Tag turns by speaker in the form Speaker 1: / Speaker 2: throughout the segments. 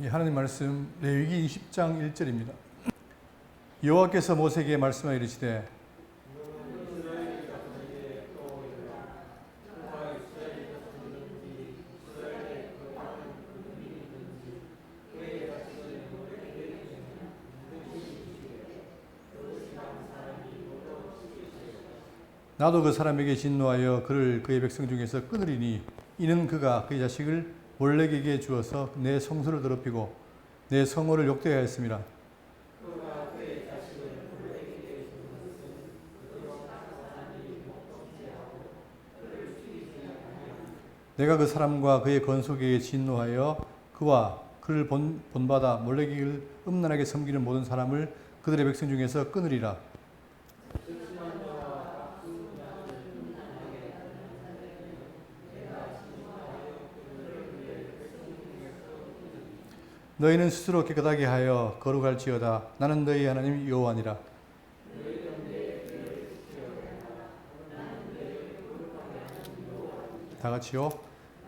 Speaker 1: 하나님 말씀 레위기 20장 1절입니다. 여호와께서 모세에게 말씀하여 이르시되 나도 그 사람에게 진노하여 그를 그의 백성 중에서 끊으리니 이는 그가 그의 자식을 몰렉에게 주어서 내 성소를 더럽히고 내 성호를 욕되게 하였습니다. 내가 그 사람과 그의 건속에게 진노하여 그와 그를 본받아 몰렉을 음란하게 섬기는 모든 사람을 그들의 백성 중에서 끊으리라. 너희는 스스로 깨끗하게 하여 거룩할지어다. 나는 너희 하나님 여호와니라. 다 같이요.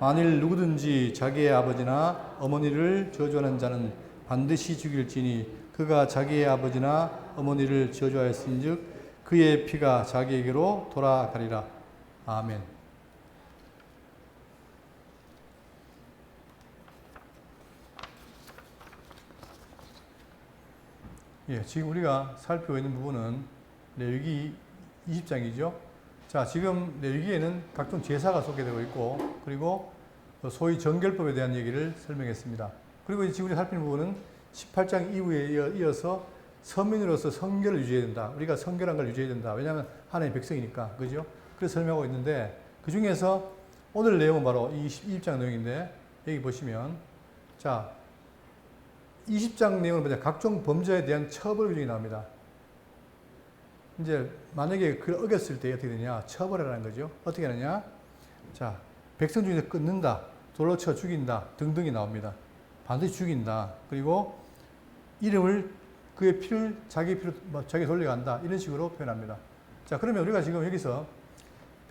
Speaker 1: 만일 누구든지 자기의 아버지나 어머니를 저주하는 자는 반드시 죽일지니 그가 자기의 아버지나 어머니를 저주하였은즉 그의 피가 자기에게로 돌아가리라. 아멘. 지금 우리가 살피고 있는 부분은 레위기 20장이죠. 자, 지금 레위기에는 각종 제사가 소개되고 있고, 그리고 소위 정결법에 대한 얘기를 설명했습니다. 그리고 지금 우리가 살피는 부분은 18장 이후에 이어서 서민으로서 성결을 유지해야 된다. 우리가 성결한 걸 유지해야 된다. 왜냐하면 하나님의 백성이니까. 그죠? 그래서 설명하고 있는데, 그 중에서 오늘 내용은 바로 이 20장 내용인데, 여기 보시면, 자, 20장 내용을 보자. 각종 범죄에 대한 처벌 규정이 나옵니다. 이제 만약에 그걸 어겼을 때 어떻게 되냐? 처벌이라는 거죠. 어떻게 하느냐? 자, 백성 중에서 끊는다, 돌로 쳐 죽인다 등등이 나옵니다. 반드시 죽인다. 그리고 이름을 그의 피를 자기 피로 자기 돌려간다. 이런 식으로 표현합니다. 자, 그러면 우리가 지금 여기서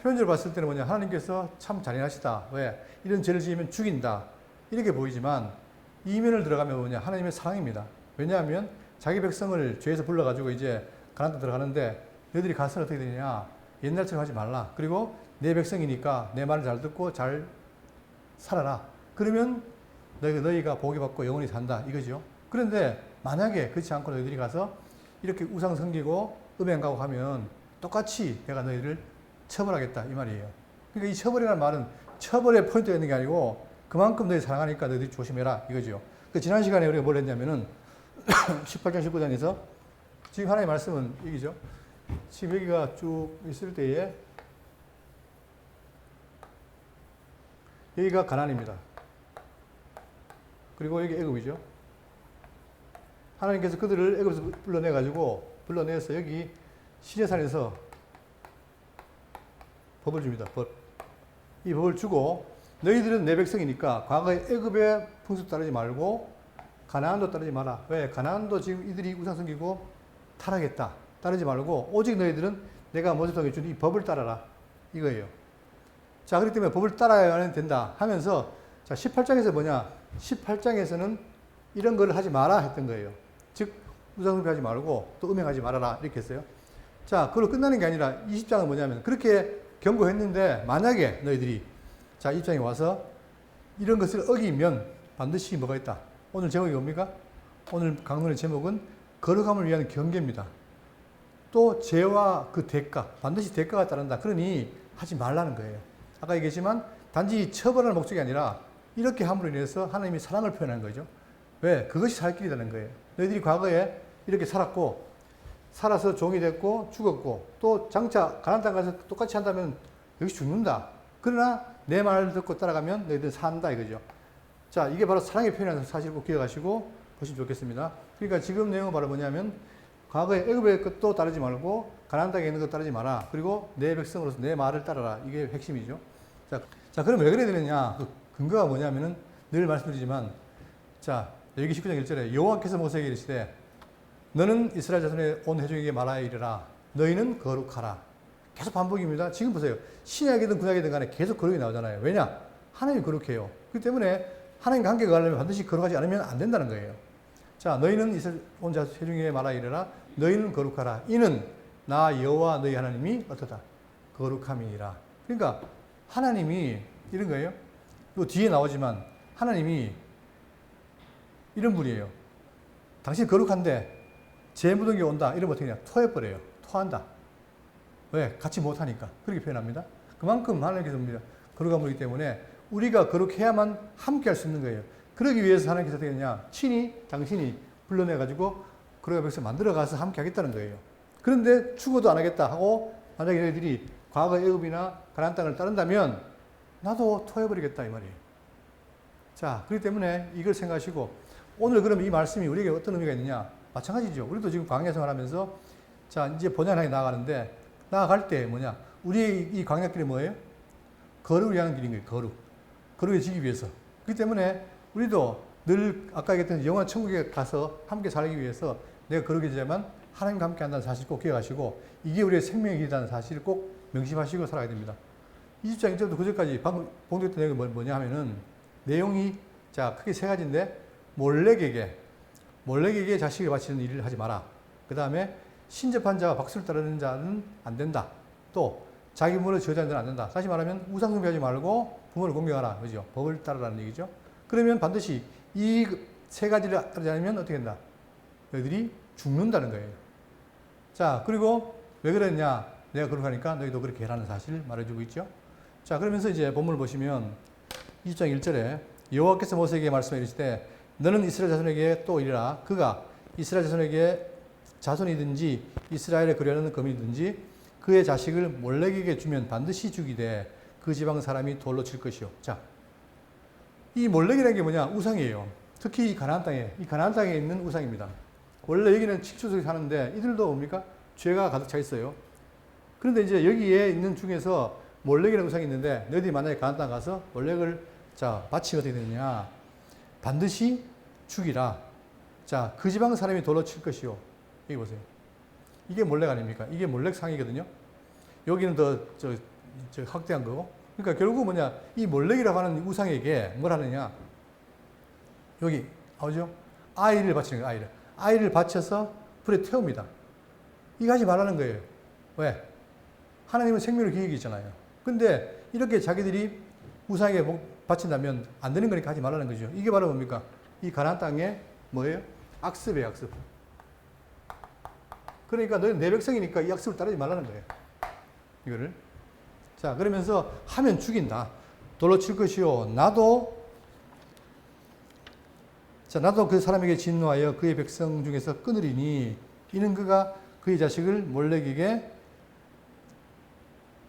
Speaker 1: 표현적으로 봤을 때는 뭐냐? 하나님께서 참 잔인하시다. 왜? 이런 죄를 지으면 죽인다. 이렇게 보이지만 이면을 들어가면 뭐냐? 하나님의 사랑입니다. 왜냐하면 자기 백성을 죄에서 불러가지고 이제 가나안 들어가는데 너희들이 가서 어떻게 되냐? 옛날처럼 하지 말라. 그리고 내 백성이니까 내 말을 잘 듣고 잘 살아라. 그러면 너희가 복이 받고 영원히 산다. 이거죠. 그런데 만약에 그렇지 않고 너희들이 가서 이렇게 우상 섬기고 음행 가고 하면 똑같이 내가 너희를 처벌하겠다. 이 말이에요. 그러니까 이 처벌이라는 말은 처벌의 포인트가 있는 게 아니고 그만큼 너희 사랑하니까 너희들이 조심해라. 이거죠. 지난 시간에 우리가 뭘 했냐면은 18장 19장에서 지금 하나님의 말씀은 여기죠. 지금 여기가 쭉 있을 때에 여기가 가나안입니다. 그리고 여기 애굽이죠. 하나님께서 그들을 애굽에서 불러내서 여기 시내산에서 법을 줍니다. 이 법을 주고 너희들은 내 백성이니까 과거의 애굽의 풍습 따르지 말고 가나안도 따르지 마라. 왜? 가나안도 지금 이들이 우상 섬기고 타락했다. 따르지 말고 오직 너희들은 내가 모세에게 통해 준 이 법을 따라라. 이거예요. 자, 그렇기 때문에 법을 따라야 된다 하면서 자, 18장에서 뭐냐? 18장에서는 이런 걸 하지 마라 했던 거예요. 즉 우상 숭배하지 말고 또 음행하지 말아라 이렇게 했어요. 자, 그걸로 끝나는 게 아니라 20장은 뭐냐면 그렇게 경고했는데 만약에 너희들이 자, 입장에 와서 이런 것을 어기면 반드시 뭐가 있다. 오늘 제목이 뭡니까? 오늘 강론의 제목은 거룩함을 위한 경계입니다. 또 죄와 그 대가, 반드시 대가가 따른다. 그러니 하지 말라는 거예요. 아까 얘기했지만 단지 처벌하는 목적이 아니라 이렇게 함으로 인해서 하나님이 사랑을 표현하는 거죠. 왜? 그것이 살 길이라는 거예요. 너희들이 과거에 이렇게 살아서 종이 됐고 죽었고 또 장차 가나안 땅 가서 똑같이 한다면 여기 죽는다. 그러나 내 말을 듣고 따라가면 너희들 산다 이거죠. 자, 이게 바로 사랑의 표현이라는 사실을 꼭 기억하시고 보시면 좋겠습니다. 그러니까 지금 내용은 바로 뭐냐면 과거의 애굽의 것도 따르지 말고 가나안 땅에 있는 것 따르지 마라. 그리고 내 백성으로서 내 말을 따라라. 이게 핵심이죠. 자, 그럼 왜 그래야 되느냐? 그 근거가 뭐냐면은 늘 말씀드리지만 자, 여기 19장 1절에 여호와께서 모세에게 이르시되 너는 이스라엘 자손의 온 회중에게 말하여 이르라. 너희는 거룩하라. 계속 반복입니다. 지금 보세요. 신약이든 구약이든 간에 계속 거룩이 나오잖아요. 왜냐? 하나님이 거룩해요. 그렇기 때문에 하나님과 함께 가려면 반드시 거룩하지 않으면 안 된다는 거예요. 자, 너희는 이스라엘 온 자손 회중에게 말하 이르라. 너희는 거룩하라. 이는 나 여호와 너희 하나님이 어떠다? 거룩함이니라. 그러니까 하나님이 이런 거예요. 또 뒤에 나오지만 하나님이 이런 분이에요. 당신 거룩한데 제 무덤에 온다. 이러면 어떻게 되냐? 토해버려요. 토한다. 왜? 같이 못하니까. 그렇게 표현합니다. 그만큼 하나님께서 봅니다. 거룩한 분이기 때문에 우리가 거룩해야만 함께 할 수 있는 거예요. 그러기 위해서 하나님께서 어떻게 했냐? 친히 당신이 불러내가지고 거룩한 백성 만들어가서 함께 하겠다는 거예요. 그런데 죽어도 안 하겠다 하고 만약에 너희들이 과거 애굽이나 가나안 땅을 따른다면 나도 토해버리겠다 이 말이에요. 자, 그렇기 때문에 이걸 생각하시고 오늘 그럼 이 말씀이 우리에게 어떤 의미가 있느냐? 마찬가지죠. 우리도 지금 광야 생활하면서 자, 이제 본향하게 나아가는데 나아갈 때 뭐냐? 우리의 이 광야길이 뭐예요? 거룩을 위한 길인 거예요. 거룩. 거룩해지기 위해서. 그렇기 때문에 우리도 늘 아까 얘기했던 영원 천국에 가서 함께 살기 위해서 내가 거룩해지자면 하나님과 함께 한다는 사실 꼭 기억하시고 이게 우리의 생명의 길이라는 사실을 꼭 명심하시고 살아야 됩니다. 20장 1절부터 9절까지 방금 봉독했던 내용이 뭐냐 하면은 내용이 자 크게 세 가지인데 몰렉에게 자식을 바치는 일을 하지 마라. 그 다음에 신접한 자와 박수를 따르는 자는 안 된다. 또 자기 부모를 저주하는 자는 안 된다. 다시 말하면 우상 숭배하지 말고 부모를 공경하라. 그죠? 법을 따르라는 얘기죠. 그러면 반드시 이 세 가지를 따르지 않으면 어떻게 된다? 너희들이 죽는다는 거예요. 자, 그리고 왜 그랬냐? 내가 거룩하니까 너희도 그렇게 해라는 사실을 말해주고 있죠. 자, 그러면서 이제 본문을 보시면 20장 1절에 여호와께서 모세에게 말씀해 이르시되 너는 이스라엘 자손에게 또 이르라. 그가 이스라엘 자손에게 자손이든지 이스라엘에 거류하는 거민이든지 그의 자식을 몰렉에게 주면 반드시 죽이되 그 지방 사람이 돌로 칠 것이요. 자, 이 몰렉이라는 게 뭐냐? 우상이에요. 특히 이 가나안 땅에 있는 우상입니다. 원래 여기는 칙초석이 사는데 이들도 뭡니까? 죄가 가득 차 있어요. 그런데 이제 여기에 있는 중에서 몰렉이라는 우상이 있는데 너희들이 만약에 가나안 땅 가서 몰렉을 자 바치면 어떻게 되느냐? 반드시 죽이라. 자, 그 지방 사람이 돌로 칠 것이요. 여기 보세요. 이게 몰렉 아닙니까? 이게 몰렉 상이거든요. 여기는 더 확대한 거고. 그러니까 결국 뭐냐? 이 몰렉이라고 하는 우상에게 뭘 하느냐? 여기 나오죠? 아이를 바치는 거예요. 아이를 바쳐서 불에 태웁니다. 이거 하지 말라는 거예요. 왜? 하나님은 생명을 기획이 있잖아요. 근데 이렇게 자기들이 우상에게 바친다면 안 되는 거니까 하지 말라는 거죠. 이게 바로 뭡니까? 이 가나안 땅에 뭐예요? 악습이에요, 악습. 그러니까 너희 내 백성이니까 이 악습을 따르지 말라는 거예요. 이거를. 자, 그러면서 하면 죽인다. 돌로 칠 것이요. 나도 그 사람에게 진노하여 그의 백성 중에서 끊으리니 이는 그가 그의 자식을 몰렉에게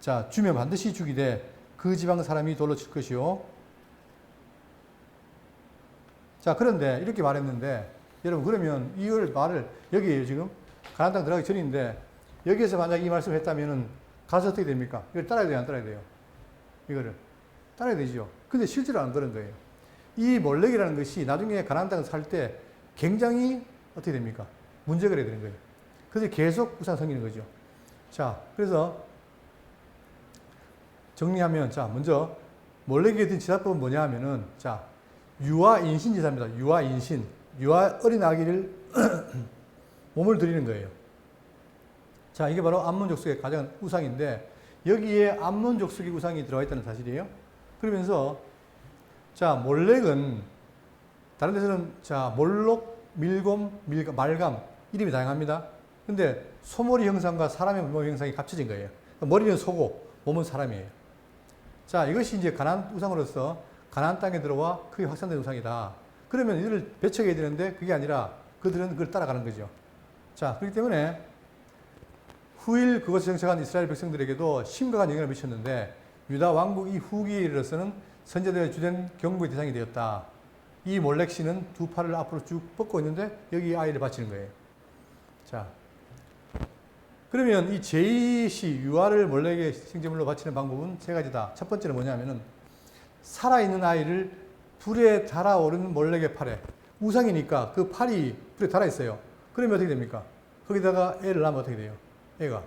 Speaker 1: 자, 주면 반드시 죽이되 그 지방 사람이 돌로 칠 것이요. 자, 그런데 이렇게 말했는데 여러분 그러면 이걸 말을 여기에요 지금 가나안 땅 들어가기 전인데 여기에서 만약 이 말씀을 했다면은 가서 어떻게 됩니까? 이걸 따라야 돼요, 안 따라야 돼요? 이거를 따라야 되죠. 근데 실제로 안 그런 거예요. 이 몰렉이라는 것이 나중에 가나안 땅을 살 때 굉장히 어떻게 됩니까? 문제가 되는 거예요. 그래서 계속 우상 섬기는 거죠. 자, 그래서 정리하면 자, 먼저 몰렉에게 든 지사법은 뭐냐 하면은 자, 유아 인신 지사입니다. 유아 인신. 유아 어린 아기를 몸을 드리는 거예요. 자, 이게 바로 암몬 족속의 가장 우상인데 여기에 암몬 족속의 우상이 들어가 있다는 사실이에요. 그러면서 자, 몰렉은 다른 데서는 자, 몰록, 밀곰, 말감 이름이 다양합니다. 근데 소머리 형상과 사람의 몸 형상이 합쳐진 거예요. 머리는 소고 몸은 사람이에요. 자, 이것이 이제 가나안 우상으로서 가나안 땅에 들어와 크게 확산된 우상이다. 그러면 이들을 배척해야 되는데 그게 아니라 그들은 그걸 따라가는 거죠. 자, 그렇기 때문에 후일 그것을 정착한 이스라엘 백성들에게도 심각한 영향을 미쳤는데 유다 왕국 이 후기에 이르러서는 선제들의 주된 경고의 대상이 되었다. 이 몰렉 씨는 두 팔을 앞으로 쭉 뻗고 있는데 여기 아이를 바치는 거예요. 자, 그러면 이 제2시 유아를 몰렉의 생제물로 바치는 방법은 세 가지다. 첫 번째는 뭐냐면은 살아있는 아이를 불에 달아오르는 몰렉의 팔에 우상이니까 그 팔이 불에 달아있어요. 그러면 어떻게 됩니까? 거기다가 애를 낳으면 어떻게 돼요? 애가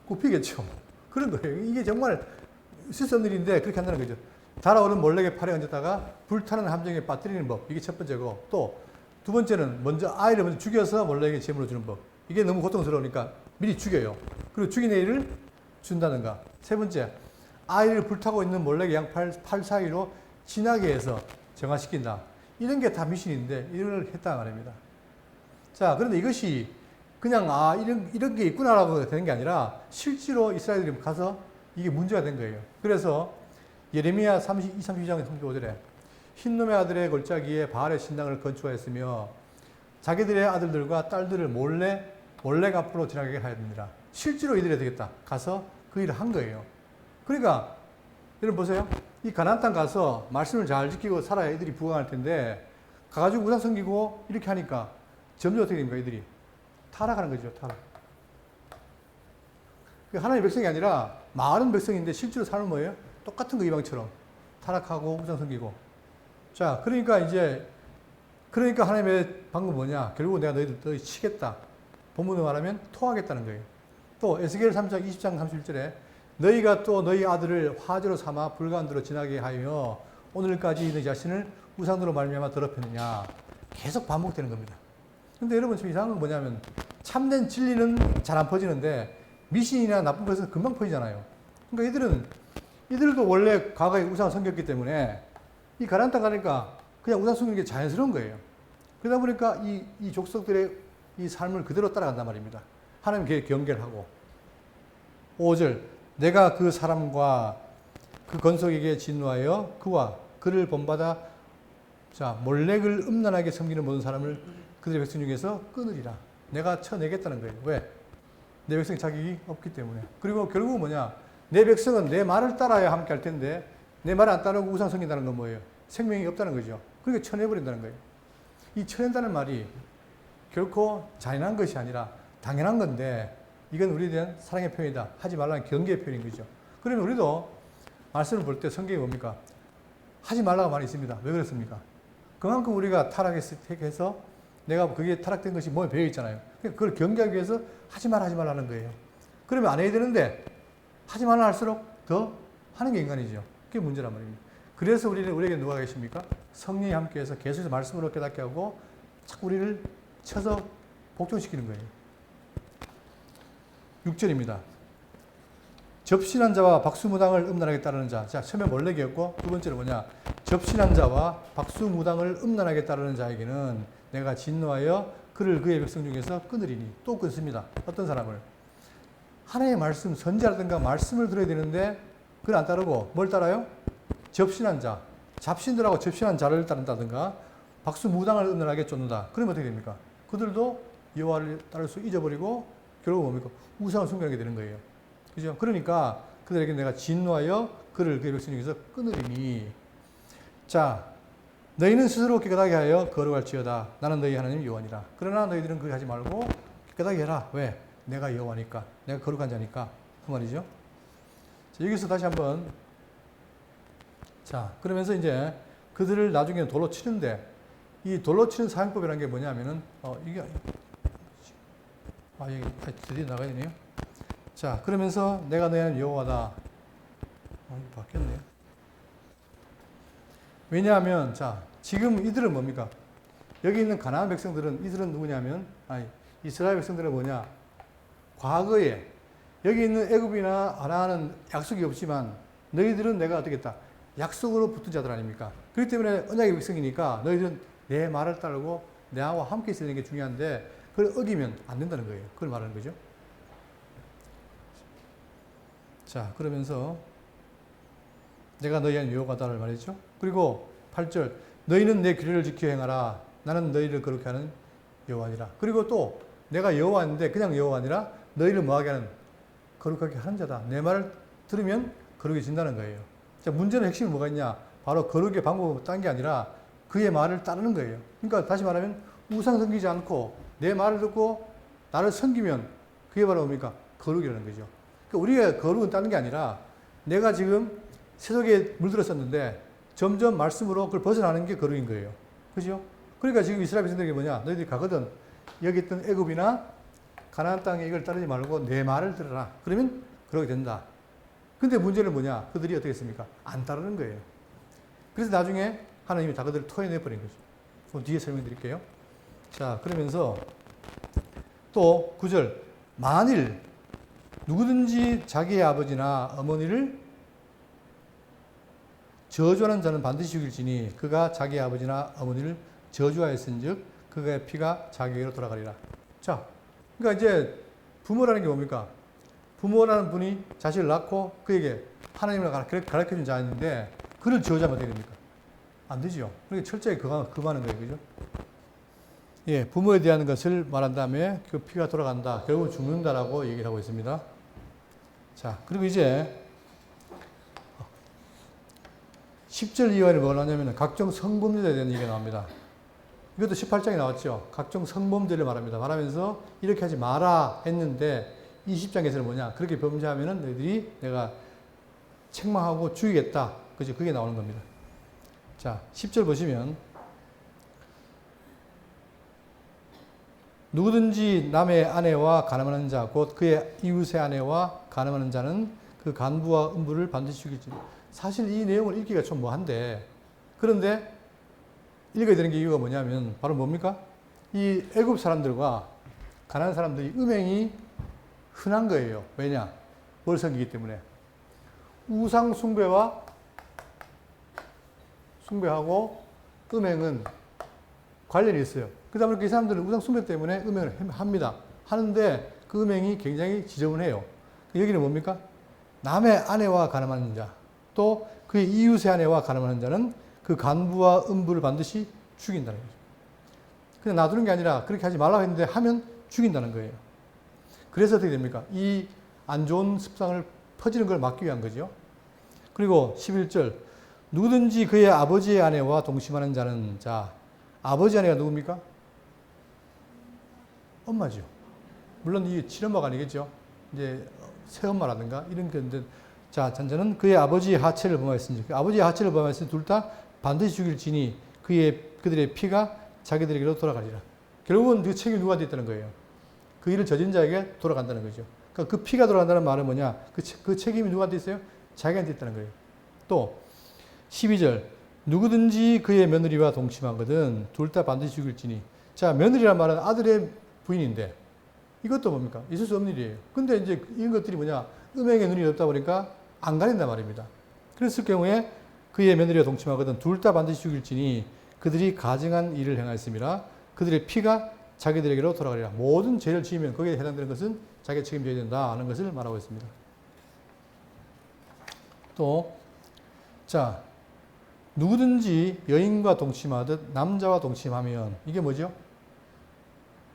Speaker 1: 굽히겠죠. 그런 거예요. 이게 정말 있을 수 없는 일인데 그렇게 한다는 거죠. 달아오른 몰래게 팔에 얹었다가 불타는 함정에 빠뜨리는 법. 이게 첫 번째고, 또 두 번째는 먼저 아이를 먼저 죽여서 몰래게 제물로 주는 법. 이게 너무 고통스러우니까 미리 죽여요. 그리고 죽인 애를 준다든가. 세 번째, 아이를 불타고 있는 몰래게 양 팔 사이로 지나게 해서 정화시킨다. 이런 게 다 미신인데 이걸 했다 말입니다. 자, 그런데 이것이 그냥 이런 게 있구나라고 되는 게 아니라 실제로 이스라엘들이 가서 이게 문제가 된 거예요. 그래서 예레미야 32장 35절에 흰놈의 아들의 골짜기에 바알의 신당을 건축하였으며 자기들의 아들들과 딸들을 몰래 앞으로 지나가게 하였느니라. 실제로 이들이 되겠다. 가서 그 일을 한 거예요. 그러니까 여러분 보세요. 이 가나안 땅 가서 말씀을 잘 지키고 살아야 이들이 부강할 텐데 가가지고 우상 섬기고 이렇게 하니까 점점 어떻게 됩니까? 이들이 타락하는 거죠. 타락. 하나님의 백성이 아니라 많은 백성인데 실제로 삶은 뭐예요? 똑같은 거 이방처럼 타락하고 우상 섬기고. 자, 그러니까 하나님의 방금 뭐냐? 결국 내가 너희 치겠다. 본문으로 말하면 토하겠다는 거예요. 또 에스겔 3장 20장 31절에 너희가 또 너희 아들을 화제로 삼아 불가운데로 지나게 하여 오늘까지 너희 자신을 우상으로 말미암아 더럽혔느냐. 계속 반복되는 겁니다. 근데 여러분 좀 이상한 건 뭐냐면 참된 진리는 잘 안 퍼지는데 미신이나 나쁜 것은 금방 퍼지잖아요. 그러니까 이들도 원래 과거에 우상을 섬겼기 때문에 이 가나안 땅 가니까 그냥 우상 섬기는 게 자연스러운 거예요. 그러다 보니까 이 족속들의 이 삶을 그대로 따라간단 말입니다. 하나님 경계하고 5절 내가 그 사람과 그 건속에게 진노하여 그와 그를 본받아 몰렉을 음란하게 섬기는 모든 사람을 그들의 백성 중에서 끊으리라. 내가 쳐내겠다는 거예요. 왜? 내 백성이 자격이 없기 때문에. 그리고 결국은 뭐냐? 내 백성은 내 말을 따라야 함께 할 텐데 내 말을 안 따르고 우상 섬긴다는 건 뭐예요? 생명이 없다는 거죠. 그러니까 쳐내버린다는 거예요. 이 쳐낸다는 말이 결코 잔인한 것이 아니라 당연한 건데 이건 우리에 대한 사랑의 표현이다. 하지 말라는 경계의 표현인 거죠. 그러면 우리도 말씀을 볼 때 성경이 뭡니까? 하지 말라고 말이 있습니다. 왜 그렇습니까? 그만큼 우리가 타락해서 내가 그게 타락된 것이 몸에 배어 있잖아요. 그걸 경계하기 위해서 하지 말라는 거예요. 그러면 안 해야 되는데 하지 말라 할수록 더 하는 게 인간이죠. 그게 문제란 말입니다. 그래서 우리에게 누가 계십니까? 성령이 함께해서 계속해서 말씀으로 깨닫게 하고 자꾸 우리를 쳐서 복종시키는 거예요. 6절입니다. 접신한 자와 박수무당을 음란하게 따르는 자. 자, 처음에 몰렉이었고 두 번째는 뭐냐? 접신한 자와 박수무당을 음란하게 따르는 자에게는 내가 진노하여 그를 그의 백성 중에서 끊으리니. 또 끊습니다. 어떤 사람을? 하나님의 말씀, 선지라든가 말씀을 들어야 되는데 그걸 안 따르고 뭘 따라요? 접신한 자. 잡신들하고 접신한 자를 따른다든가 박수무당을 음란하게 쫓는다. 그러면 어떻게 됩니까? 그들도 여호와를 따를 수 잊어버리고 결국 뭡니까? 우상을 숭배하게 되는 거예요. 그죠? 그러니까 그들에게 내가 진노하여 그를 그의 백성 중에서 끊으리니. 자, 너희는 스스로 깨끗하게 하여 거룩할지어다. 나는 너희 하나님 여호와니라. 그러나 너희들은 그렇게 하지 말고 깨끗하게 해라. 왜? 내가 여호와니까. 내가 거룩한 자니까. 그 말이죠. 자, 여기서 다시 한번 그러면서 이제 그들을 나중에 돌로 치는데 이 돌로 치는 사용법이라는 게 뭐냐면은 이게 여기 드디어 나가야 되네요. 자, 그러면서 내가 너희 하나님 여호와다. 이거 바뀌었네요. 왜냐하면 지금 이들은 뭡니까? 여기 있는 가나안 백성들은 이들은 누구냐면 이스라엘 백성들은 뭐냐? 과거에 여기 있는 애굽이나 아라는 약속이 없지만 너희들은 내가 어떻게 했다? 약속으로 붙은 자들 아닙니까? 그렇기 때문에 언약의 백성이니까 너희들은 내 말을 따르고 나와 함께 있는 게 중요한데 그걸 어기면 안 된다는 거예요. 그걸 말하는 거죠. 자, 그러면서 내가 너희 한 여호와다를 말했죠. 그리고 8절 너희는 내 규례를 지켜 행하라. 나는 너희를 거룩히 하는 여호와니라. 그리고 또 내가 여호와인데 그냥 여호와 아니라 너희를 뭐하게 하는 거룩하게 하는 자다. 내 말을 들으면 거룩해진다는 거예요. 자, 문제는 핵심이 뭐가 있냐? 바로 거룩의 방법을 딴 게 아니라 그의 말을 따르는 거예요. 그러니까 다시 말하면 우상 섬기지 않고 내 말을 듣고 나를 섬기면 그게 바로 뭡니까? 거룩이라는 거죠. 그러니까 우리가 거룩은 따는 게 아니라 내가 지금 세속에 물들었었는데 점점 말씀으로 그걸 벗어나는 게 거룩인 거예요. 그죠? 그러니까 지금 이스라엘 백성들에게 뭐냐? 너희들이 가거든 여기 있던 애굽이나 가나안 땅에 이걸 따르지 말고 내 말을 들어라. 그러면 그렇게 된다. 근데 문제는 뭐냐? 그들이 어떻게 했습니까? 안 따르는 거예요. 그래서 나중에 하나님이 다 그들을 토해내버린 거죠. 그럼 뒤에 설명드릴게요. 자, 그러면서 또 9절. 만일 누구든지 자기의 아버지나 어머니를 저주하는 자는 반드시 죽일지니 그가 자기의 아버지나 어머니를 저주하였은즉 그의 피가 자기에게로 돌아가리라. 자, 그러니까 이제 부모라는 게 뭡니까? 부모라는 분이 자식을 낳고 그에게 하나님을 가르쳐준 자인데 그를 저주하면 어떻게 됩니까? 안 되죠. 그러니까 철저히 금하는 거예요. 그죠? 예, 부모에 대한 것을 말한 다음에 그 피가 돌아간다. 결국 죽는다라고 얘기를 하고 있습니다. 자, 그리고 이제 10절 이하에 뭐가 나오냐면 각종 성범죄에 대한 얘기가 나옵니다. 이것도 18장에 나왔죠. 각종 성범죄를 말합니다. 말하면서 이렇게 하지 마라 했는데 20장에서는 뭐냐. 그렇게 범죄하면은 너희들이 내가 책망하고 죽이겠다. 그죠? 그게 나오는 겁니다. 자, 10절 보시면 누구든지 남의 아내와 간음하는 자, 곧 그의 이웃의 아내와 간음하는 자는 그 간부와 음부를 반드시 죽일지. 사실 이 내용을 읽기가 좀 뭐한데, 그런데 읽어야 되는 게 이유가 뭐냐면 바로 뭡니까? 이 애굽 사람들과 가나안 사람들이 음행이 흔한 거예요. 왜냐? 뭘 섬기기 때문에. 우상 숭배하고 음행은 관련이 있어요. 그러다 보니까 이 사람들은 우상 숭배 때문에 음행을 합니다. 하는데 그 음행이 굉장히 지저분해요. 여기는 뭡니까? 남의 아내와 간음하는 자, 또 그의 이웃의 아내와 간음하는 자는 그 간부와 음부를 반드시 죽인다는 거죠. 그냥 놔두는 게 아니라 그렇게 하지 말라고 했는데 하면 죽인다는 거예요. 그래서 어떻게 됩니까? 이 안 좋은 습성을 퍼지는 걸 막기 위한 거죠. 그리고 11절. 누구든지 그의 아버지의 아내와 동침하는 자는 자. 아버지 아내가 누굽니까? 엄마죠. 물론 이 친엄마가 아니겠죠. 이제 새엄마라든가 이런 건데. 자, 잔자는 그의 아버지의 하체를 범하였으니 아버지의 하체를 범하였으니 둘 다 반드시 죽일지니 그들의 피가 자기들에게로 돌아가리라. 결국은 그 책임이 누구한테 있다는 거예요. 그 일을 저진 자에게 돌아간다는 거죠. 그러니까 그 피가 돌아간다는 말은 뭐냐? 그 책임이 누구한테 있어요? 자기한테 있다는 거예요. 또 12절. 누구든지 그의 며느리와 동침하거든 둘 다 반드시 죽일지니. 자, 며느리란 말은 아들의 부인인데 이것도 뭡니까? 있을 수 없는 일이에요. 근데 이제 이런 것들이 뭐냐? 음행에 눈이 없다 보니까 안 가린단 말입니다. 그랬을 경우에 그의 며느리와 동침하거든 둘 다 반드시 죽일지니 그들이 가증한 일을 행하였음이라. 그들의 피가 자기들에게로 돌아가리라. 모든 죄를 지으면 거기에 해당되는 것은 자기가 책임져야 된다 하는 것을 말하고 있습니다. 또, 자, 누구든지 여인과 동침하듯 남자와 동침하면 이게 뭐죠?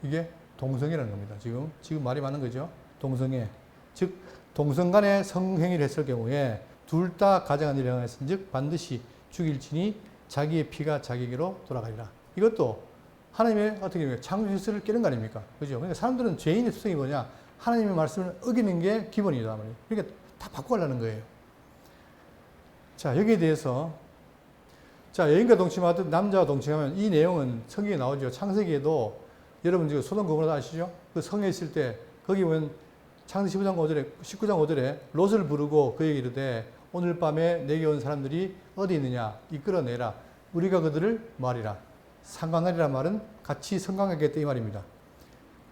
Speaker 1: 이게 동성애라는 겁니다. 지금 말이 많은 거죠. 동성애. 즉, 동성 간에 성행위를 했을 경우에 둘 다 가증한 일을 행하였은즉 반드시 죽일지니 자기의 피가 자기에게로 돌아가리라. 이것도 하나님의 어떻게 보면 창조 질서를 깨는 거 아닙니까? 그죠? 그러니까 사람들은 죄인의 특성이 뭐냐? 하나님의 말씀을 어기는 게 기본이다 말이에요. 그러니까 다 바꿔가려는 거예요. 자, 여기에 대해서 자, 여인과 동침하듯 남자와 동침하면 이 내용은 성경에 나오죠. 창세기에도 여러분 지금 소돔 고모라 아시죠? 그 성에 있을 때 거기 보면 창세기 19장 5절에 롯을 부르고 그에게 이르되 오늘 밤에 내게 온 사람들이 어디 있느냐? 이끌어내라. 우리가 그들을 말이라. 상관하리라 말은 같이 성강하겠다 이 말입니다.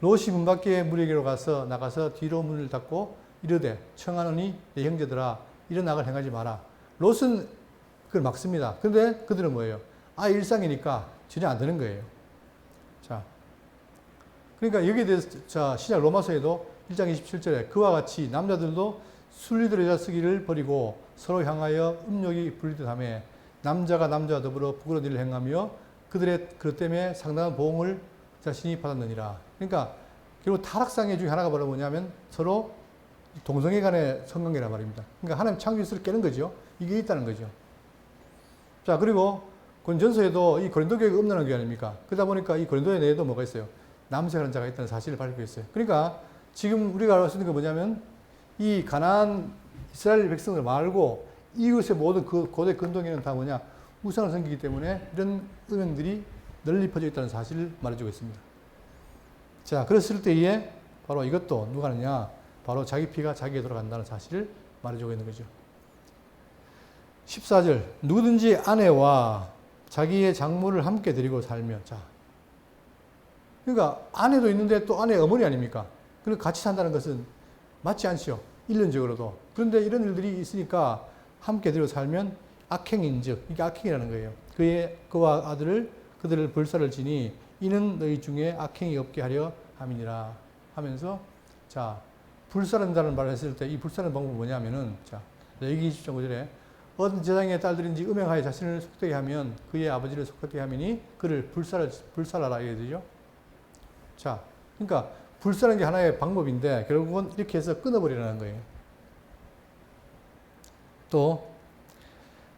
Speaker 1: 롯이 문 밖에 무리에게로 나가서 뒤로 문을 닫고 이르되 청하노니 내 형제들아 이런 악을 행하지 마라. 롯은 그걸 막습니다. 그런데 그들은 뭐예요? 일상이니까 전혀 안 되는 거예요. 자, 그러니까 여기에 대해서 자 신약 로마서에도 1장 27절에 그와 같이 남자들도 순리대로 여자 쓰기를 버리고 서로 향하여 음욕이 불리듯 하며 남자가 남자와 더불어 부끄러운 일을 행하며 그들의 그것 때문에 상당한 보응을 자신이 받았느니라. 그러니까 결국 타락상의 중에 하나가 바로 뭐냐면 서로 동성애 간의 성관계란 말입니다. 그러니까 하나님 창조 질서를 깨는 거죠. 이게 있다는 거죠. 자, 그리고 고린전서에도 이 고린도 교회가 음란한 교회 아닙니까? 그러다 보니까 이 고린도에 내에도 뭐가 있어요? 남색하는 자가 있다는 사실을 발표했어요. 그러니까 지금 우리가 알 수 있는 게 뭐냐면 이 가나안 이스라엘 백성들 말고 이웃의 모든 그 고대 근동에는 다 뭐냐? 우상을 섬기기 때문에 이런 음행들이 널리 퍼져 있다는 사실을 말해주고 있습니다. 자, 그랬을 때에 바로 이것도 누가 하느냐? 바로 자기 피가 자기에게 돌아간다는 사실을 말해주고 있는 거죠. 14절 누구든지 아내와 자기의 장모를 함께 데리고 살며 자 그러니까 아내도 있는데 또 아내의 어머니 아닙니까? 그리고 같이 산다는 것은 맞지 않죠. 일륜적으로도. 그런데 이런 일들이 있으니까 함께 데리고 살면 악행인즉 이게 악행이라는 거예요. 그와 아들을 그들을 불사를 지니 이는 너희 중에 악행이 없게 하려 함이니라 하면서 자 불사른다는 말을 했을 때 이 불사르는 방법은 뭐냐면은 자 레위기 20장 5절에 어떤 제사장의 딸들인지 음행하여 자신을 속되게 하면 그의 아버지를 속되게 하미니 그를 불살하라 이게 되죠. 자 그러니까 불사르는 게 하나의 방법인데 결국은 이렇게 해서 끊어버리라는 거예요. 또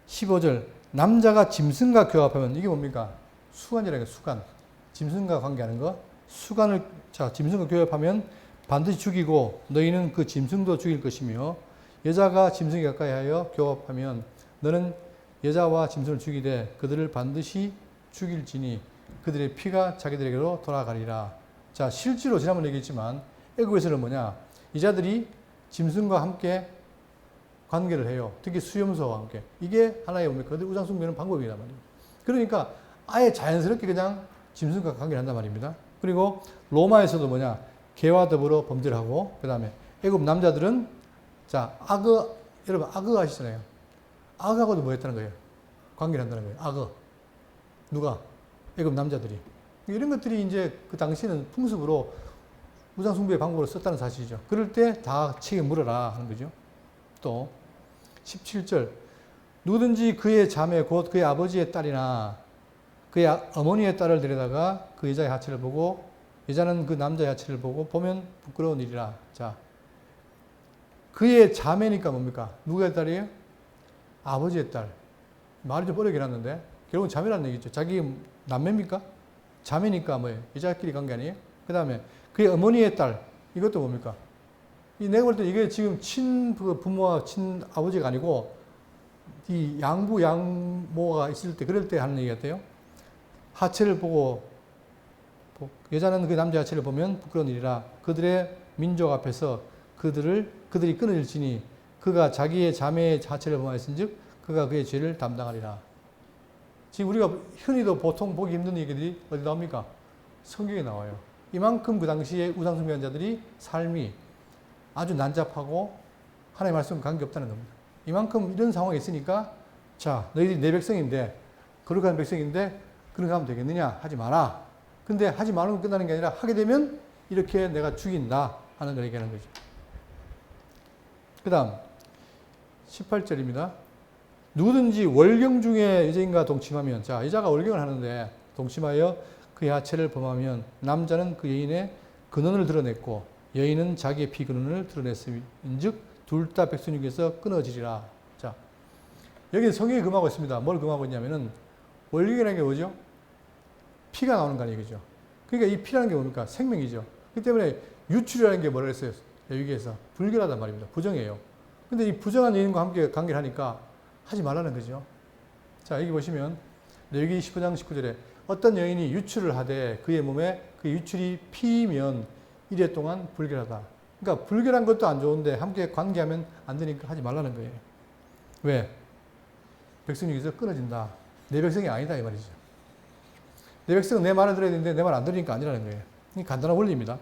Speaker 1: 15절 남자가 짐승과 교합하면 이게 뭡니까? 수간이라는 거 수간. 짐승과 관계하는 거. 수간을 자 짐승과 교합하면 반드시 죽이고 너희는 그 짐승도 죽일 것이며 여자가 짐승에 가까이 하여 교합하면 너는 여자와 짐승을 죽이되 그들을 반드시 죽일지니 그들의 피가 자기들에게로 돌아가리라. 자 실제로 지난번에 얘기했지만 애국에서는 뭐냐 이 자들이 짐승과 함께 관계를 해요. 특히 수염소와 함께. 이게 하나의 뭡니까? 그들 우상 숭배하는 방법이란 말이에요. 그러니까 아예 자연스럽게 그냥 짐승과 관계를 한단 말입니다. 그리고 로마에서도 뭐냐? 개와 더불어 범죄를 하고 그다음에 애굽 남자들은 자 아그 여러분 아그 아시잖아요. 아그하고도 뭐 했다는 거예요? 관계를 한다는 거예요. 아그. 누가? 애굽 남자들이. 이런 것들이 이제 그 당시에는 풍습으로 우상 숭배의 방법으로 썼다는 사실이죠. 그럴 때 다 책임 물어라 하는 거죠. 또 17절 누구든지 그의 자매 곧 그의 아버지의 딸이나 그의 어머니의 딸을 데려다가 그 여자의 하체를 보고 여자는 그 남자의 하체를 보면 부끄러운 일이라. 자, 그의 자매니까 뭡니까? 누구의 딸이에요? 아버지의 딸. 말이 좀 어렵게 났는데 결국은 자매라는 얘기죠. 자기 남매입니까? 자매니까 뭐예요? 여자끼리 관계 아니에요? 그 다음에 그의 어머니의 딸. 이것도 뭡니까? 내가 볼 때 이게 지금 친부모와 친아버지가 아니고 이 양부, 양모가 있을 때 그럴 때 하는 얘기 같아요. 하체를 보고 여자는 그 남자 하체를 보면 부끄러운 일이라 그들의 민족 앞에서 그들이 끊어질지니 그가 자기의 자매의 하체를 범하였은즉 그가 그의 죄를 담당하리라. 지금 우리가 흔히도 보통 보기 힘든 얘기들이 어디 나옵니까? 성경에 나와요. 이만큼 그 당시에 우상숭배한 자들이 삶이 아주 난잡하고 하나님의 말씀과 관계없다는 겁니다. 이만큼 이런 상황이 있으니까 자 너희들이 내 백성인데 거룩한 백성인데 그렇게 하면 되겠느냐? 하지 마라. 근데 하지 말는 건 끝나는 게 아니라 하게 되면 이렇게 내가 죽인다 하는 걸 얘기하는 거죠. 그 다음 18절입니다. 누구든지 월경 중에 여자인과 동침하면 자 여자가 월경을 하는데 동침하여 그의 하체를 범하면 남자는 그 여인의 근원을 드러냈고 여인은 자기의 피근원을 드러냈음인즉 둘 다 백성에게서 끊어지리라. 자 여기 성경이 금하고 있습니다. 뭘 금하고 있냐면은 월경이라는 게 뭐죠? 피가 나오는 거 아니겠죠. 그러니까 이 피라는 게 뭡니까? 생명이죠. 그렇기 때문에 유출이라는 게 뭐라 했어요? 여기에서 불결하단 말입니다. 부정이에요. 근데 이 부정한 여인과 함께 관계를 하니까 하지 말라는 거죠. 자 여기 보시면 레위기 15장 19절에 어떤 여인이 유출을 하되 그의 몸에 그 유출이 피면 이래 동안 불결하다. 그러니까 불결한 것도 안 좋은데 함께 관계하면 안 되니까 하지 말라는 거예요. 왜? 백성이 여기서 끊어진다. 내 백성이 아니다 이 말이죠. 내 백성은 내 말을 들어야 되는데 내 말 안 들으니까 아니라는 거예요. 이 간단한 원리입니다.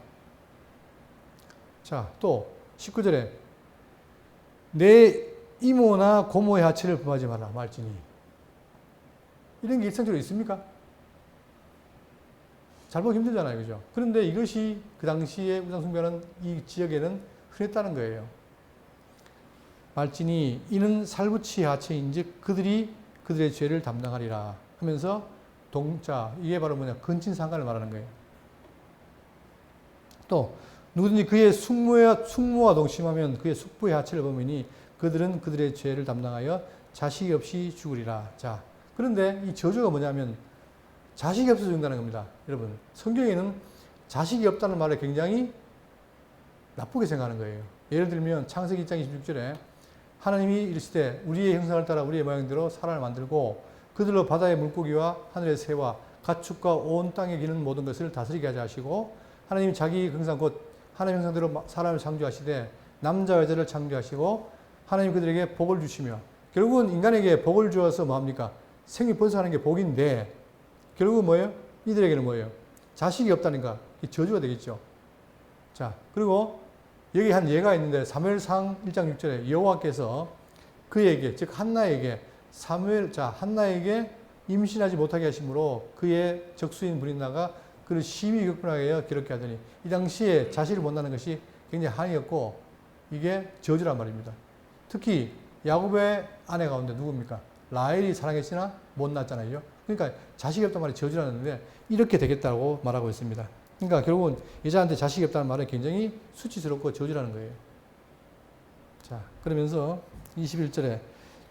Speaker 1: 자, 또 19절에 내 이모나 고모의 하체를 범하지 마라 말지니. 이런 게 일상적으로 있습니까? 잘 보기 힘들잖아요. 그죠? 그런데 이것이 그 당시에 우상숭배하는 이 지역에는 흔했다는 거예요. 말지니 이는 살부치 하체인즉 그들의 죄를 담당하리라 하면서 동자 이게 바로 뭐냐 근친상간을 말하는 거예요. 또 누구든지 그의 숙모와 동침하면 그의 숙부의 하체를 범하니 그들은 그들의 죄를 담당하여 자식이 없이 죽으리라. 자 그런데 이 저주가 뭐냐면 자식이 없어서 죽는다는 겁니다. 여러분 성경에는 자식이 없다는 말을 굉장히 나쁘게 생각하는 거예요. 예를 들면 창세기 1장 26절에 하나님이 이르시되 우리의 형상을 따라 우리의 모양대로 사람을 만들고 그들로 바다의 물고기와 하늘의 새와 가축과 온 땅에 기는 모든 것을 다스리게 하자 하시고 하나님이 자기 형상 곧 하나님 형상대로 사람을 창조하시되 남자와 여자를 창조하시고 하나님 그들에게 복을 주시며 결국은 인간에게 복을 주어서 뭐합니까? 생육 번성하는 게 복인데 결국은 뭐예요? 이들에게는 뭐예요? 자식이 없다니까 저주가 되겠죠. 자, 그리고 여기 한 예가 있는데 사무엘상 1장 6절에 여호와께서 그에게 즉 한나에게 한나에게 임신하지 못하게 하심으로 그의 적수인 브린나가 그를 심히 극분하게 하여 기록해 하더니 이 당시에 자식을 못 낳는 것이 굉장히 한이었고 이게 저주란 말입니다. 특히 야곱의 아내 가운데 누굽니까? 라헬이 사랑했으나 못 낳았잖아요. 그러니까 자식이 없단 말이 저주라는데 이렇게 되겠다고 말하고 있습니다. 그러니까 결국은 여자한테 자식이 없다는 말은 굉장히 수치스럽고 저주라는 거예요. 자, 그러면서 21절에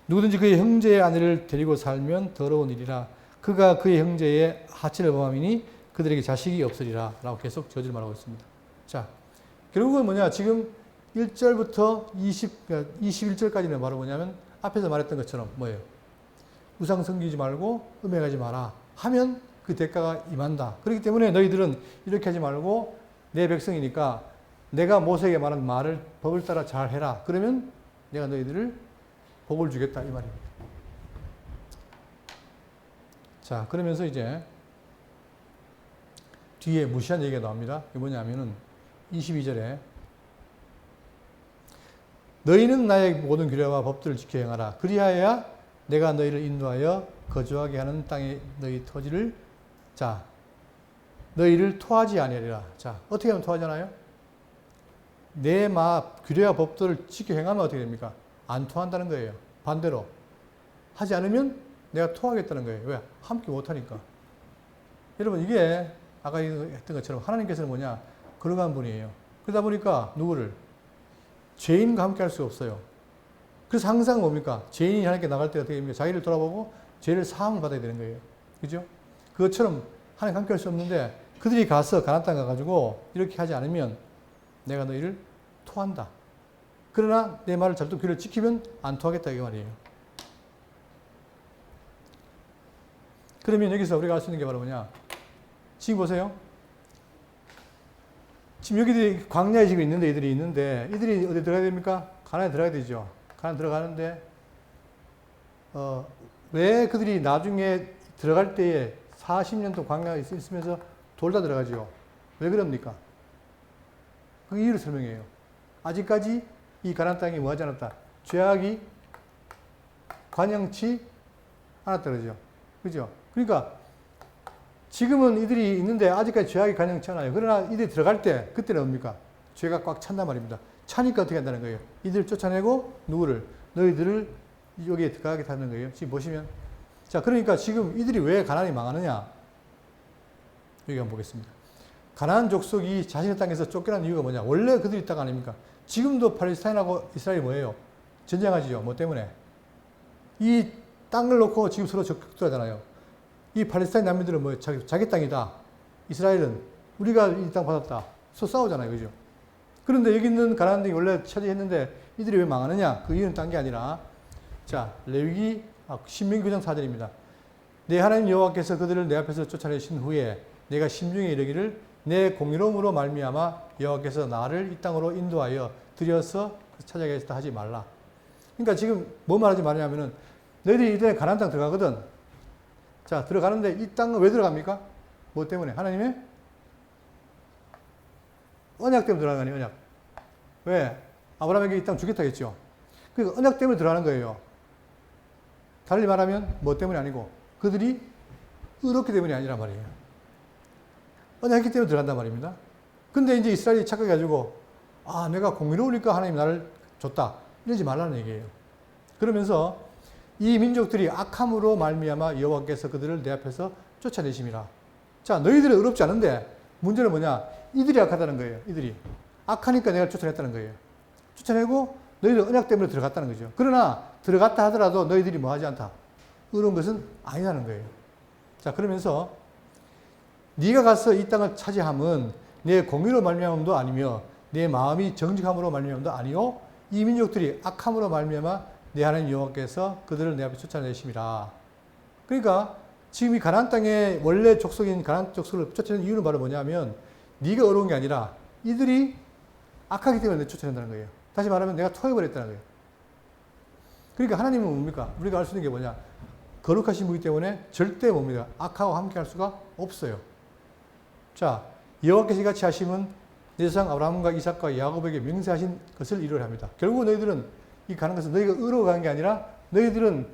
Speaker 1: 누구든지 그의 형제의 아내를 데리고 살면 더러운 일이라 그가 그의 형제의 하체를 범함이니 그들에게 자식이 없으리라 라고 계속 저주를 말하고 있습니다. 자, 결국은 뭐냐 지금 1절부터 21절까지는 바로 뭐냐면 앞에서 말했던 것처럼 뭐예요? 우상 섬기지 말고 음행하지 마라 하면 그 대가가 임한다. 그렇기 때문에 너희들은 이렇게 하지 말고 내 백성이니까 내가 모세에게 말한 말을 법을 따라 잘 해라. 그러면 내가 너희들을 복을 주겠다 이 말입니다. 자, 그러면서 이제 뒤에 무시한 얘기가 나옵니다. 이게 뭐냐면은 22절에 너희는 나의 모든 규례와 법들을 지켜 행하라. 그리하여야 내가 너희를 인도하여 거주하게 하는 땅의 너희 토지를 자 너희를 토하지 아니하리라. 자, 어떻게 하면 토하지 않아요? 내 규례와 법들을 지켜 행하면 어떻게 됩니까? 안 토한다는 거예요. 반대로 하지 않으면 내가 토하겠다는 거예요. 왜? 함께 못하니까. 여러분 이게 아까 했던 것처럼 하나님께서는 뭐냐? 거룩한 분이에요. 그러다 보니까 누구를? 죄인과 함께 할 수 없어요. 그래서 항상 뭡니까? 죄인이 하나님께 나갈 때 어떻게 됩니까? 자기를 돌아보고 죄를 사함을 받아야 되는 거예요. 그죠? 그것처럼 하나님 함께 할 수 없는데 그들이 가서 가나안 땅 가가지고 이렇게 하지 않으면 내가 너희를 토한다. 그러나 내 말을 잘도 귀를 지키면 안 토하겠다 이 말이에요. 그러면 여기서 우리가 알 수 있는 게 바로 뭐냐? 지금 보세요. 지금 여기들이 광야에 지금 있는데 이들이 어디 들어가야 됩니까? 가나안에 들어가야 되죠. 가나안 들어가는데 왜 그들이 나중에 들어갈 때에 40년 동안 광야에 있으면서 돌다 들어가죠? 왜 그럽니까? 그 이유를 설명해요. 아직까지 이 가나안 땅이 뭐하지 않았다. 죄악이 관영치 않았다 그러죠. 그죠? 그러니까 지금은 이들이 있는데 아직까지 죄악이 관영치 않아요. 그러나 이들이 들어갈 때 그때는 뭡니까? 죄가 꽉 찬단 말입니다. 차니까 어떻게 한다는 거예요? 이들을 쫓아내고 누구를? 너희들을 여기에 들어가게 하는 거예요. 지금 보시면 자, 그러니까 지금 이들이 왜 가나안이 망하느냐? 여기 한번 보겠습니다. 가나안 족속이 자신의 땅에서 쫓겨난 이유가 뭐냐? 원래 그들이 있다가 아닙니까? 지금도 팔레스타인하고 이스라엘이 뭐예요? 전쟁하지요. 뭐 때문에? 이 땅을 놓고 지금 서로 적극하잖아요. 이 팔레스타인 난민들은 뭐예요? 자기 땅이다. 이스라엘은 우리가 이 땅 받았다. 서로 싸우잖아요. 그죠? 그런데 여기 있는 가나안 땅이 원래 차지했는데 이들이 왜 망하느냐? 그 이유는 딴 게 아니라 자, 신명기 9장 4절입니다. 내 하나님 여호와께서 그들을 내 앞에서 쫓아내신 후에 내가 심중에 이르기를 내 공의로움으로 말미암아 여호와께서 나를 이 땅으로 인도하여 들여서 찾아가겠다 하지 말라. 그러니까 지금 뭐 말하지 말냐면은 너희들이 이전에 가나안 땅 들어가거든. 자, 들어가는데 이 땅은 왜 들어갑니까? 뭐 때문에? 하나님의 언약 때문에 들어가는 거아니에요. 언약. 왜? 아브라함에게 이 땅 주겠다 했죠. 그러니까 언약 때문에 들어가는 거예요. 달리 말하면 뭐 때문이 아니고 그들이 의롭기 때문이 아니란 말이에요. 언약했기 때문에 들어간단 말입니다. 근데 이제 이스라엘이 착각해가지고 내가 공의로우니까 하나님 나를 줬다. 이러지 말라는 얘기예요. 그러면서 이 민족들이 악함으로 말미암아 여호와께서 그들을 내 앞에서 쫓아내심이라. 자, 너희들은 의롭지 않은데 문제는 뭐냐? 이들이 악하다는 거예요. 이들이. 악하니까 내가 쫓아냈다는 거예요. 쫓아내고 너희들 언약 때문에 들어갔다는 거죠. 그러나 들어갔다 하더라도 너희들이 뭐 하지 않다. 의로운 것은 아니라는 거예요. 자, 그러면서 네가 가서 이 땅을 차지함은 내 공의로 말미암음도 아니며 내 마음이 정직함으로 말미암음도 아니요 이 민족들이 악함으로 말미암아 내 하나님 여호와께서 그들을 내 앞에 쫓아내심이라. 그러니까 지금 이 가나안 땅의 원래 족속인 가나안 족속을 쫓아내는 이유는 바로 뭐냐면 네가 어려운 게 아니라 이들이 악하기 때문에 쫓아낸다는 거예요. 다시 말하면 내가 토해버렸다는 거예요. 그러니까 하나님은 뭡니까? 우리가 알 수 있는 게 뭐냐? 거룩하신 분이기 때문에 절대 뭡니까? 악하고 함께 할 수가 없어요. 자, 여호와께서 이같이 하심은 내 조상 아브라함과 이삭과 야곱에게 맹세하신 것을 이루려 합니다. 결국 너희들은 이 가는 것은 너희가 의로 가는 게 아니라 너희들은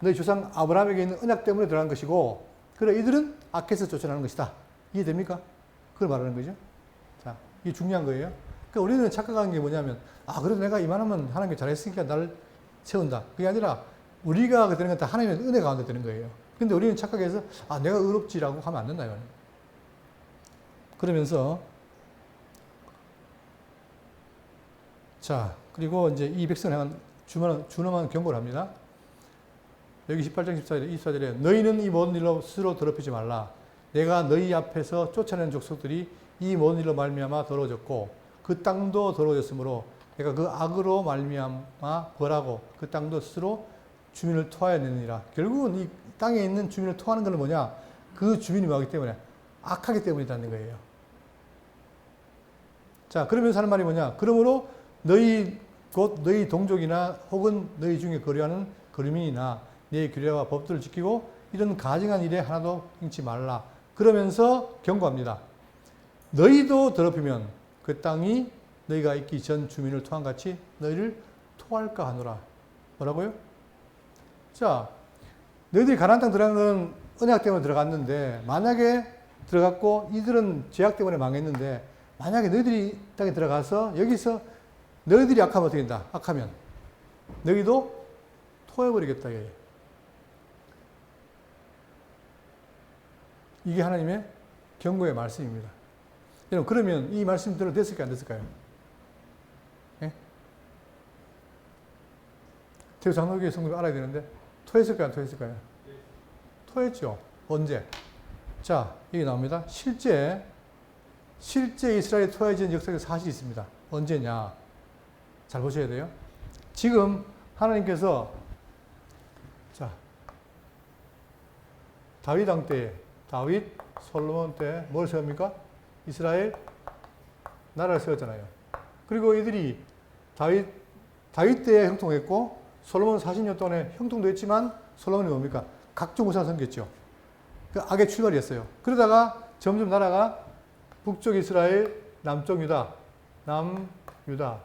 Speaker 1: 너희 조상 아브라함에게 있는 언약 때문에 들어간 것이고, 그래 이들은 악해서 쫓아나는 것이다. 이해됩니까? 그걸 말하는 거죠. 자, 이게 중요한 거예요. 그러니까 우리는 착각하는 게 뭐냐면, 그래도 내가 이만하면 하나님이 잘했으니까 나를 세운다. 그게 아니라 우리가 되는 건 다 하나님의 은혜 가운데 되는 거예요. 근데 우리는 착각해서 내가 의롭지라고 하면 안 된다. 그러면서 자, 그리고 이제 이 백성을 향한 준엄한 경고를 합니다. 여기 18장 24절에 너희는 이 모든 일로 스스로 더럽히지 말라. 내가 너희 앞에서 쫓아낸 족속들이 이 모든 일로 말미암아 더러워졌고 그 땅도 더러워졌으므로 내가 그 악으로 말미암아 벌하고 그 땅도 스스로 주민을 토하였느니라. 결국은 이 땅에 있는 주민을 토하는 것은 뭐냐? 그 주민이 뭐하기 때문에? 악하기 때문이라는 거예요. 자, 그러면서 하는 말이 뭐냐? 그러므로 너희 곧 너희 동족이나 혹은 너희 중에 거류하는 거류민이나 내 규례와 법들을 지키고 이런 가증한 일에 하나도 행치 말라. 그러면서 경고합니다. 너희도 더럽히면 그 땅이 너희가 있기 전 주민을 토한 같이 너희를 토할까 하노라. 뭐라고요? 자, 너희들이 가나안 땅 들어간 건 언약 때문에 들어갔는데 만약에 들어갔고 이들은 죄악 때문에 망했는데 만약에 너희들이 땅에 들어가서 여기서 너희들이 악하면 어떻게 된다? 악하면 너희도 토해버리겠다. 이게 하나님의 경고의 말씀입니다. 여러분, 그러면 이 말씀대로 됐을까요? 안 됐을까요? 예? 대우장로교회 성도가 알아야 되는데 토했을까요? 안 토했을까요? 토했죠. 언제? 자, 여기 나옵니다. 실제 이스라엘이 토해진 역사적 사실이 있습니다. 언제냐? 잘 보셔야 돼요. 지금 하나님께서 자, 다윗 왕 때, 다윗, 솔로몬 때 뭘 세웁니까? 이스라엘 나라를 세웠잖아요. 그리고 이들이 다윗 때에 형통했고 솔로몬 40년 동안에 형통도 했지만 솔로몬이 뭡니까? 각종 우상을 섬겼죠. 그 악의 출발이었어요. 그러다가 점점 나라가 북쪽 이스라엘, 남쪽 유다, 남유다,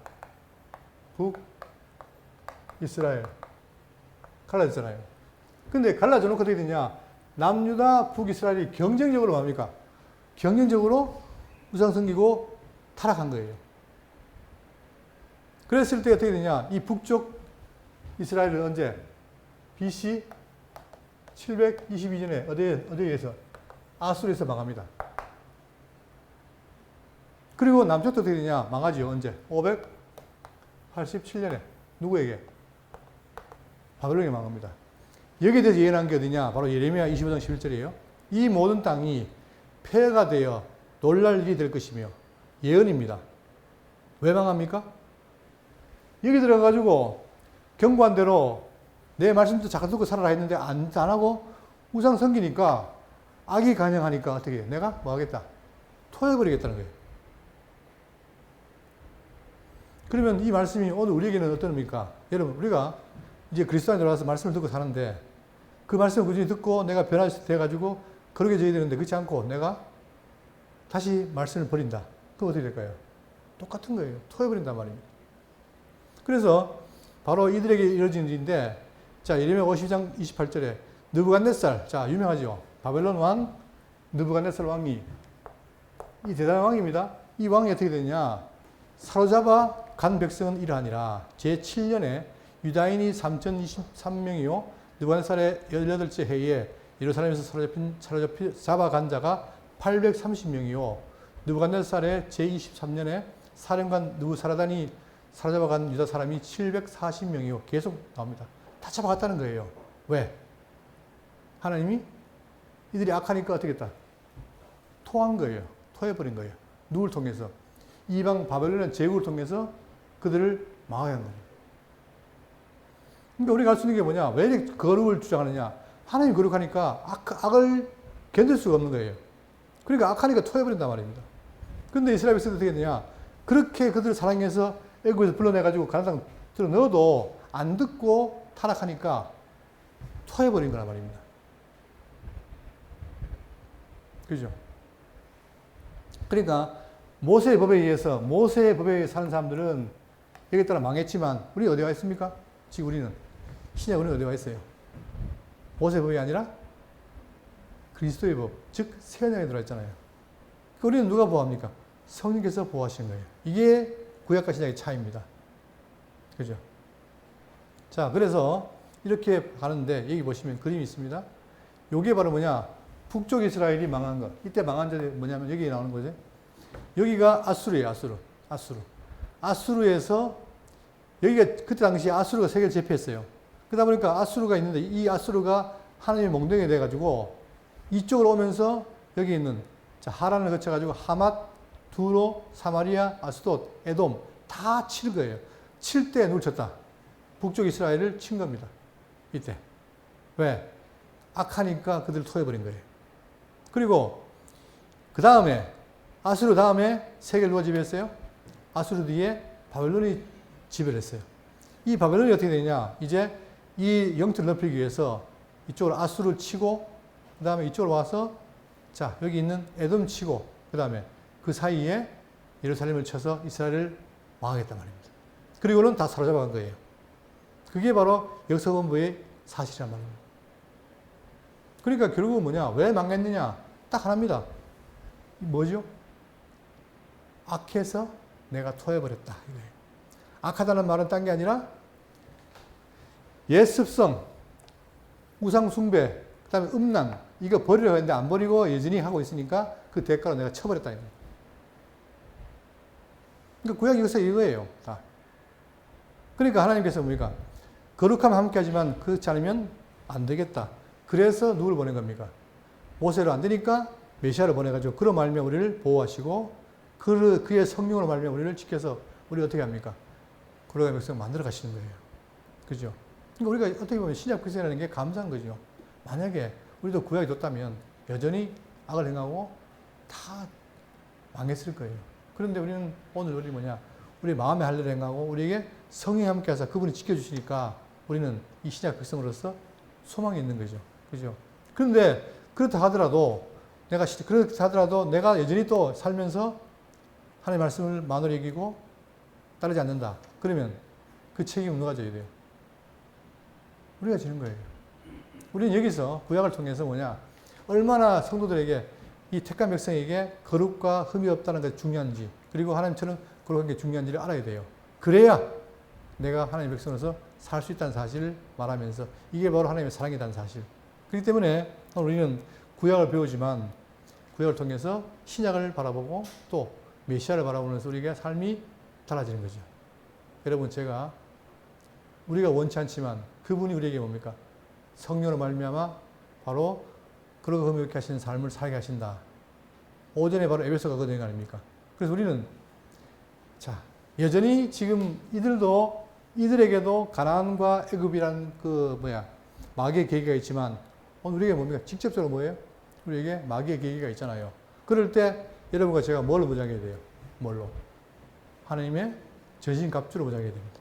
Speaker 1: 북이스라엘 갈라졌잖아요. 근데 갈라져 놓고 어떻게 되냐? 남유다, 북이스라엘이 경쟁적으로 뭡니까? 경쟁적으로 우상 섬기고 타락한 거예요. 그랬을 때 어떻게 되냐? 이 북쪽 이스라엘은 언제? BC 722년에 어디에 의해서? 아수르에서 망합니다. 그리고 남쪽도 어떻게 되냐? 망하지요. 언제? 587년에. 누구에게? 바벨론에 망합니다. 여기에 대해서 예언한 게 어디냐? 바로 예레미야 25장 11절이에요. 이 모든 땅이 폐허가 되어 놀랄 일이 될 것이며 예언입니다. 왜 망합니까? 여기 들어가가지고 경고한 대로 내 말씀도 잠깐 듣고 살아라 했는데 안 하고 우상 섬기니까 악이 간영하니까 어떻게 해? 내가 뭐 하겠다? 토해버리겠다는 거예요. 그러면 이 말씀이 오늘 우리에게는 어떤 의미입니까? 여러분, 우리가 이제 그리스도 안에 들어와서 말씀을 듣고 사는데 그 말씀을 꾸준히 듣고 내가 변화돼가지고 거룩해져야 되는데 그렇지 않고 내가 다시 말씀을 버린다. 그럼 어떻게 될까요? 똑같은 거예요. 토해버린단 말입니다. 그래서 바로 이들에게 이루어진 일인데, 자, 예레미야 52장 28절에 느부갓네살, 자, 유명하죠. 바벨론 왕 느부갓네살 왕이 이 대단한 왕입니다. 이 왕이 어떻게 되냐? 사로잡아 간 백성은 이러하니라. 제7년에 유다인이 3023명이요 느부갓네살의 18째 해에 예루살렘에서 사로잡아간 자가 830명이요 느부갓네살의 제23년에 사령관 느부사라단이 사로잡아간 유다 사람이 740명이요 계속 나옵니다. 다 잡아갔다는 거예요. 왜? 하나님이 이들이 악하니까 어떻게 했다? 토한 거예요. 토해버린 거예요. 누굴 통해서? 이방 바벨론의 제국을 통해서 그들을 망하게 한 거예요. 그러니까 우리가 알 수 있는 게 뭐냐? 왜 이렇게 거룩을 주장하느냐? 하나님이 거룩하니까 악을 견딜 수가 없는 거예요. 그러니까 악하니까 토해버린단 말입니다. 그런데 이스라엘 백성들이 어떻게 되냐? 그렇게 그들을 사랑해서 애국에서 불러내가지고 가나안 땅 들어 넣어도 안 듣고 타락하니까 토해버린 거란 말입니다. 그죠? 그러니까 모세의 법에 의해서 사는 사람들은 여기에 따라 망했지만 우리 어디 와 있습니까? 지금 우리는 신약은 어디 와 있어요? 모세의 법이 아니라 그리스도의 법, 즉 새 언약에 들어와 있잖아요. 우리는 누가 보호합니까? 성령께서 보호하시는 거예요. 이게 구약과 신약의 차이입니다. 그죠? 자, 그래서 이렇게 가는데 여기 보시면 그림이 있습니다. 요게 바로 뭐냐? 북쪽 이스라엘이 망한 것. 이때 망한 자들이 뭐냐면 여기 나오는 거죠. 여기가 아수르예요. 아수르에서 여기가 그때 당시 아수르가 세계를 제패했어요. 그러다 보니까 아수르가 있는데 이 아수르가 하나님의 몽둥이가 돼가지고 이쪽으로 오면서 여기 있는 하란을 거쳐가지고 하맛, 두로, 사마리아, 아스돗, 에돔 다 칠 거예요. 칠 때 누굴 쳤다? 북쪽 이스라엘을 친 겁니다. 이때. 왜? 악하니까 그들을 토해버린 거예요. 그리고 그 다음에 아수르 다음에 세계를 누가 지배했어요? 아수르 뒤에 바벨론이 지배를 했어요. 이 바벨론이 어떻게 되냐? 이제 이 영토를 넓히기 위해서 이쪽으로 아수르를 치고 그 다음에 이쪽으로 와서 자 여기 있는 에돔 치고 그 다음에 그 사이에 예루살렘을 쳐서 이스라엘을 망하겠단 말입니다. 그리고는 다 사로잡아간 거예요. 그게 바로 역사본부의 사실이란 말입니다. 그러니까 결국은 뭐냐? 왜 망했느냐? 딱 하나입니다. 뭐죠? 악해서 내가 토해버렸다. 이거예요. 악하다는 말은 딴 게 아니라 옛습성, 우상숭배, 그 다음에 음란, 이거 버리려고 했는데 안 버리고 여전히 하고 있으니까 그 대가로 내가 쳐버렸다. 이거예요. 그러니까 구약 역사 이거예요. 다. 그러니까 하나님께서 뭡니까? 거룩함 함께 하지만 그렇지 않으면 안 되겠다. 그래서 누굴 보낸 겁니까? 모세를 안 되니까 메시아를 보내가지고 그로 말미암아 우리를 보호하시고 그의 성령으로 말미암아 우리를 지켜서 우리 어떻게 합니까? 거룩한 백성 만들어 가시는 거예요. 그죠? 그러니까 우리가 어떻게 보면 신약 백성이라는 게 감사한 거죠. 만약에 우리도 구약이 뒀다면 여전히 악을 행하고 다 망했을 거예요. 그런데 우리는 오늘 우리 뭐냐? 우리 마음에 할 일을 행하고 우리에게 성령이 함께 하사 그분이 지켜주시니까 우리는 이 신약 백성으로서 소망이 있는 거죠. 그죠? 그런데 그렇다 하더라도 내가 여전히 또 살면서 하나님의 말씀을 만으로 여기고 따르지 않는다. 그러면 그 책임은 누가 져야 돼요? 우리가 지는 거예요. 우리는 여기서 구약을 통해서 뭐냐? 얼마나 성도들에게 이 택한 백성에게 거룩과 흠이 없다는 게 중요한지 그리고 하나님처럼 거룩한 게 중요한지를 알아야 돼요. 그래야 내가 하나님의 백성으로서 살 수 있다는 사실을 말하면서 이게 바로 하나님의 사랑이라는 사실. 그렇기 때문에 우리는 구약을 배우지만 구약을 통해서 신약을 바라보고 또 메시아를 바라보면서 우리가 삶이 달라지는 거죠. 여러분 우리가 원치 않지만 그분이 우리에게 뭡니까? 성령으로 말미암아 바로 그러고 흠이 없게 하시는 삶을 살게 하신다. 오전에 바로 에베소가 그 내용 아닙니까? 그래서 우리는 여전히 지금 이들에게도 가나안과 애굽이란 마귀의 계기가 있지만 오늘 우리에게 뭡니까? 직접적으로 뭐예요? 우리에게 마귀의 계기가 있잖아요. 그럴 때 여러분과 제가 뭘 무장해야 돼요? 뭘로? 하나님의 전신갑주로 무장해야 됩니다.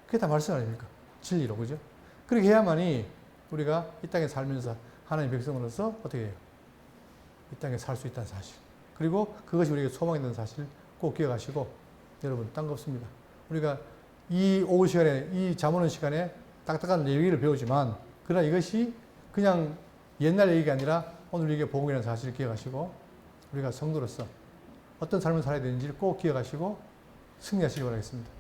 Speaker 1: 그게 다 말씀 아닙니까? 진리로, 그죠? 그렇게 해야만이 우리가 이 땅에 살면서 하나님의 백성으로서 어떻게 해요? 이 땅에 살 수 있다는 사실. 그리고 그것이 우리에게 소망이 되는 사실 꼭 기억하시고 여러분 딴 거 없습니다. 우리가 이 오후 시간에 이 잠 오는 시간에 딱딱한 얘기를 배우지만 그러나 이것이 그냥 옛날 얘기가 아니라 오늘 이게 복음이라는 사실을 기억하시고 우리가 성도로서 어떤 삶을 살아야 되는지를 꼭 기억하시고 승리하시기 바라겠습니다.